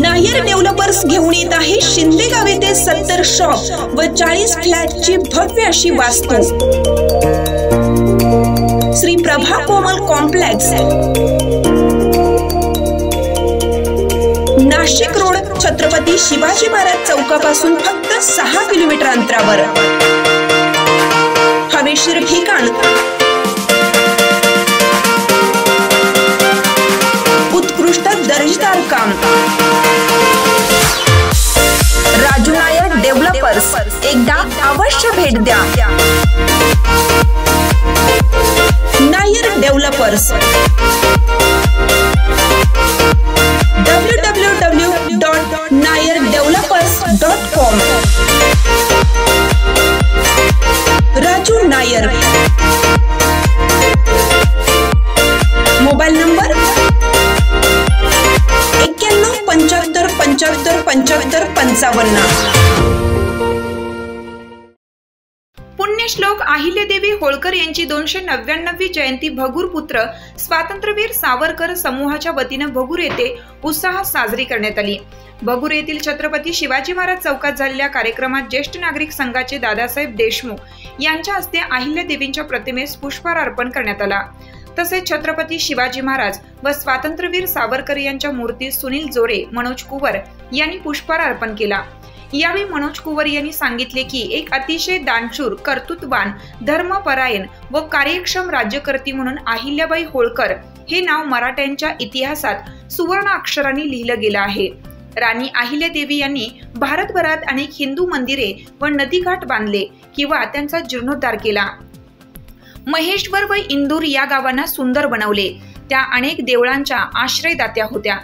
Nair developers घेऊन येत आहे शिंदेगाव येथे 70 शॉप व 40 फ्लॅटची भव्य अशी वास्तू। श्री प्रभा कोमल कॉम्प्लेक्स, नाशिक रोड, छत्रपती शिवाजी महाराज चौकापासून फक्त 6 किलोमीटर अंतरावर। हवेशीर ठिकाण, उत्कृष्ट दर्जेदार काम। राजू नायर डेव्हलपर्स, एकदा अवश्य भेट द्या। Nair developers www.nayerdevelopers.com। Raju Nair, mobile number 9175757555। पुण्यश्लोक अहिल्यादेवी होळकर यांची 299वी जयंती भगूर पुत्र स्वातंत्र्यवीर सावरकर समूहाच्या वतीने भगूर येथे उत्साहात साजरी करण्यात आली। भगूर येथील छत्रपती शिवाजी महाराज चौकात झालेल्या कार्यक्रमात ज्येष्ठ नागरिक संघाचे दादासाहेब देशमुख यांच्या हस्ते अहिल्यादेवींच्या प्रतिमेस पुष्पहार अर्पण करण्यात आला। तसेच छत्रपती शिवाजी महाराज व स्वातंत्र्यवीर सावरकर यांच्या मूर्तीस सुनील जोरे, मनोज कुवर यांनी पुष्पहार अर्पण केला। यावेळी मनोज कुवर यांनी सांगितले की एक अतिशय दानशूर, कर्तृत्ववान, धर्मपरायण व कार्यक्षम राज्यकर्ती म्हणून अहिल्याबाई होळकर हे नाव मराठ्यांच्या इतिहासात सुवर्ण अक्षरांनी लिहिलं गेलं आहे। राणी अहिल्यादेवी यांनी भारतभरात अनेक हिंदू मंदिरे व नदीघाट बांधले किंवा त्यांचा जीर्णोद्धार केला। महेश्वर व इंदूर या गावांना सुंदर बनवले। त्या अनेक देवळांच्या आश्रयदात्या होत्या।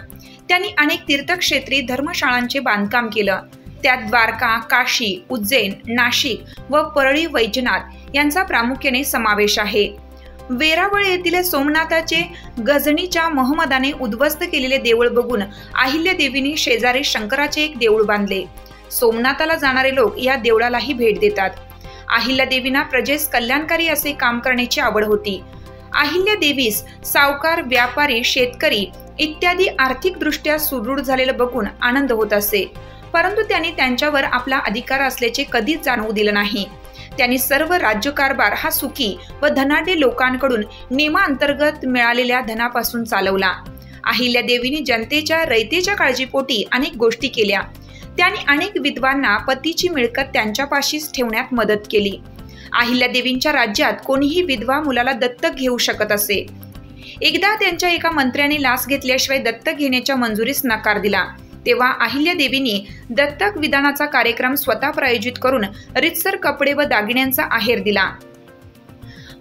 त्यांनी अनेक तीर्थक्षेत्री धर्मशाळांचे बांधकाम केलं। त्यात द्वारका, काशी, उज्जैन, नाशिक व परळी वैजनाथ यांचा प्रामुख्याने समावेश आहे। वेरावळ येथील सोमनाथाचे गजनीच्या महमदाने उद्ध्वस्त केलेले देऊळ बघून अहिल्यादेवींनी शेजारी शंकराचे एक देऊळ बांधले। सोमनाथाला जाणारे लोक या देवळालाही भेट देतात। अहिल्यादेवींना प्रजेस कल्याणकारी असे काम करण्याची आवड होती। अहिल्यादेवीस सावकार, व्यापारी, शेतकरी इत्यादी आर्थिकदृष्ट्या सुदृढ झालेलं बघून आनंद होत असे, परंतु त्यांनी त्यांच्यावर आपला अधिकार असल्याचे कधीच जाणवू दिलं नाही। त्यांनी सर्व राज्यकारभार हा सुखी व धनाढ्य लोकांकडून नियमांतर्गत मिळालेल्या धनापासून चालवला। अहिल्यादेवींनी जनतेच्या रयतेच्या काळजीपोटी अनेक गोष्टी केल्या। त्यांनी अनेक विधवांना पतीची मिळकत त्यांच्यापाशीच ठेवण्यात मदत केली। अहिल्यादेवींच्या राज्यात कोणीही विधवा मुलाला दत्तक घेऊ शकत असे। एकदा त्यांच्या एका मंत्र्याने लाच घेतल्याशिवाय दत्तक घेण्याच्या मंजुरीस नकार दिला। तेव्हा अहिल्यादेवींनी दत्तक विधानाचा कार्यक्रम स्वतः प्रायोजित करून रितसर कपडे व दागिन्यांचा आहेर दिला।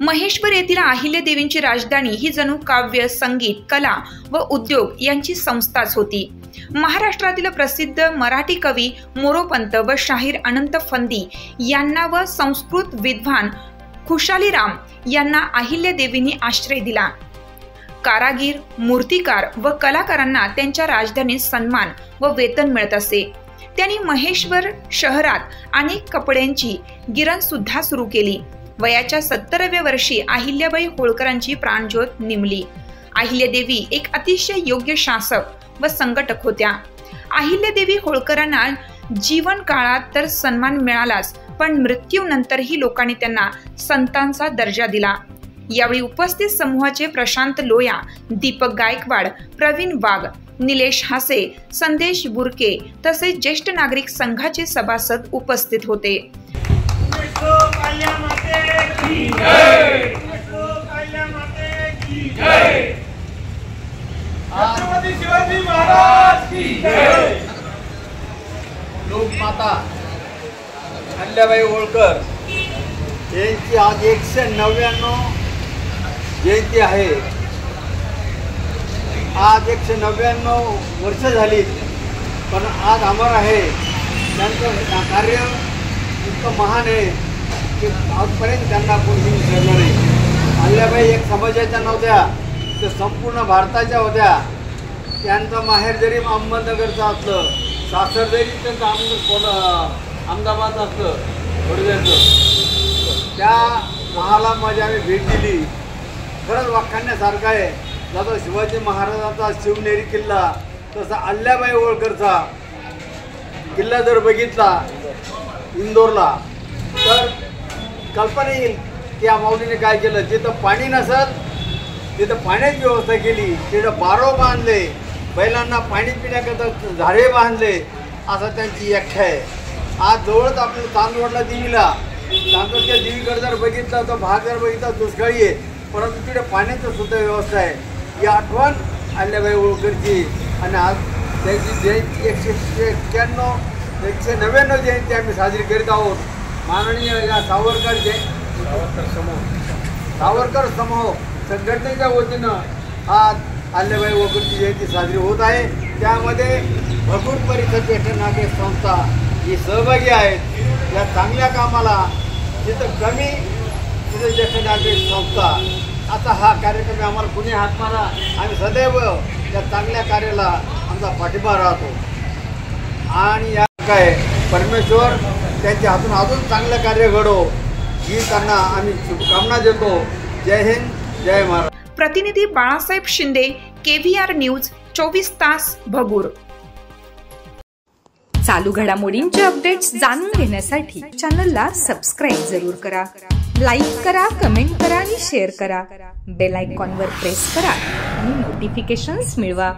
महेश्वर येथील अहिल्यादेवींची राजधानी ही जणू काव्य, संगीत, कला व उद्योग यांची संस्थाच होती। महाराष्ट्रातील प्रसिद्ध मराठी कवी मोरोपंत व शाहीर अनंत फंदी यांना व संस्कृत विद्वान खुशालीराम यांना अहिल्यादेवींनी आश्रय दिला। कारागीर, मूर्तिकार व कलाकारांना त्यांच्या राजधानीत सन्मान व वेतन मिळत असे। त्यांनी महेश्वर शहरात अनेक कपड्यांची गिरण सुद्धा सुरू केली। वयाच्या 70व्या वर्षी अहिल्याबाई होळकरांची प्राणज्योत निमली। अहिल्यादेवी एक अतिशय योग्य शासक व संघटक होत्या। अहिल्यादेवी होळकरांना जीवन काळात तर सन्मान मिळालाच, पण मृत्यूनंतरही लोकांनी त्यांना संतांचा दर्जा दिला। यावेळी उपस्थित समूहाचे प्रशांत लोया, दीपक गायकवाड, प्रवीण वाघ, निलेश हासे, संदेश बुरके तसेच ज्येष्ठ नागरिक संघाचे सभासद उपस्थित होते। लोकमाता अहिल्याबाई होळकर यांची आज 199 जयंती आहे। आज 199 वर्ष झाली, पण आज अमर आहे। त्यांचं कार्य इतकं महान आहे की आजपर्यंत त्यांना कोणी विसरलं नाही। अहिल्याबाई एक समाजाच्या नव्हत्या, तर संपूर्ण भारताच्या होत्या। त्यांचं माहेर जरी अहमदनगरचं असलं, सासर जरी त्यांचं अहमदाबाद असलं वडोदऱ्याचं, त्या महाला माझी आम्ही भेट दिली। खरंच वाखाणण्यासारखं आहे। दादा शिवाजी महाराजांचा शिवनेरी किल्ला तसा अल्ल्याबाई होळकरचा किल्ला जर बघितला इंदोरला तर कल्पना येईल की या माऊलीने काय केलं. जिथं पाणी नसत तिथं पाण्याची व्यवस्था केली, तिथं बारो बांधले, बैलांना पाणी पिण्याकरता झाडे बांधले, असं त्यांची व्याख्या आहे. आज जवळच आपल्याला चांदवडला देवीला चांदवडच्या देवीकडे जर बघितलं तर भाग जर बघितला दुष्काळी आहे, परंतु तिथे पाण्याचं सुद्धा व्यवस्था आहे. ही आठवण अल्ल्याबाई होळकरची आणि आज त्यांची जयंती 199 जयंती आम्ही साजरी करीत आहोत. माननीय या सावरकर समूह संघटनेच्या वतीनं आज अल्ल्याबाई होळकरची जयंती साजरी होत आहे. त्यामध्ये भगूर परिषद ज्येष्ठ नागरिक संस्था ही सहभागी आहेत. या चांगल्या कामाला जिथं कमी तिथं ज्येष्ठ नागरिक संस्था. आता हा कार्यक्रम आम्हाला कुणी हात मारा, आम्ही सदैव या चांगल्या कार्याला आमचा पाठिंबा राहतो आणि या काय परमेश्वर त्यांच्या हातून अजून चांगलं कार्य घडो ही त्यांना आम्ही शुभकामना देतो. जय हिंद, जय महाराष्ट्र. प्रतिनिधी बाळासाहेब शिंदे, KVR न्यूज 24 तास भगूर. चालू घडामोडींचे अपडेट्स जाणून घेण्यासाठी चॅनलला सबस्क्राईब जरूर करा. लाईक करा, कमेंट करा आणि शेअर करा. बेल आयकॉनवर प्रेस करा आणि नोटिफिकेशन्स मिळवा.